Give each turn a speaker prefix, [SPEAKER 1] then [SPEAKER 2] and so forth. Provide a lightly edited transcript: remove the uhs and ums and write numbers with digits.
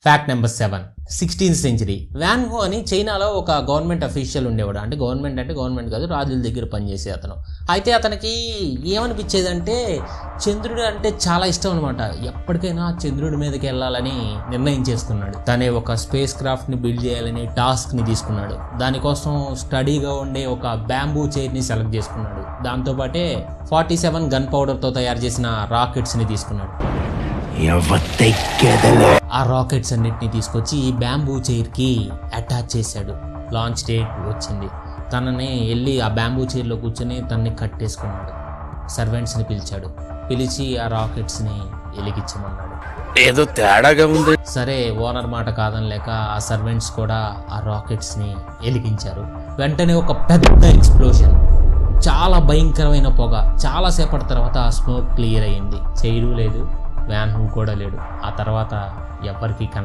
[SPEAKER 1] Fact number 7, 16th century. Van హో అని చైనాలో ఒక గవర్నమెంట్ అఫీషియల్ ఉండేవాడు. అంటే గవర్నమెంట్ కాదు, రాజుల దగ్గర పనిచేసే అతను. అయితే అతనికి ఏమనిపించేదంటే చంద్రుడు అంటే చాలా ఇష్టం అనమాట. ఎప్పటికైనా చంద్రుడి మీదకి వెళ్ళాలని నిర్ణయం చేసుకున్నాడు. తనే ఒక స్పేస్ క్రాఫ్ట్ని బిల్డ్ చేయాలని టాస్క్ని తీసుకున్నాడు. దానికోసం స్టడీగా ఉండే ఒక బ్యాంబూ చైర్ని సెలెక్ట్ చేసుకున్నాడు. దాంతోపాటే 47 గన్ పౌడర్తో తయారు చేసిన రాకెట్స్ని తీసుకున్నాడు. ఆ రాకెట్స్ అన్నిటిని తీసుకొచ్చి ఈ బ్యాంబూ చైర్కి అటాచ్ చేశాడు. లాంచ్ డేట్ వచ్చింది. తనని వెళ్ళి ఆ బ్యాంబూ చైర్లో కూర్చొని తనని కట్టేసుకున్నాడు. సర్వెంట్స్ని పిలిచాడు. పిలిచి ఆ రాకెట్స్ని వెలిగించమన్నాడు.
[SPEAKER 2] ఏదో తేడాగా ఉంది.
[SPEAKER 1] సరే, ఓనర్ మాట కాదనలేక ఆ సర్వెంట్స్ కూడా ఆ రాకెట్స్ని వెలిగించారు. వెంటనే ఒక పెద్ద ఎక్స్ప్లోషన్, చాలా భయంకరమైన పొగ. చాలాసేపటి తర్వాత ఆ స్మోక్ క్లియర్ అయ్యింది. చైరు లేదు, వ్యాన్ హూ కూడా లేడు. ఆ తర్వాత ఎవరికి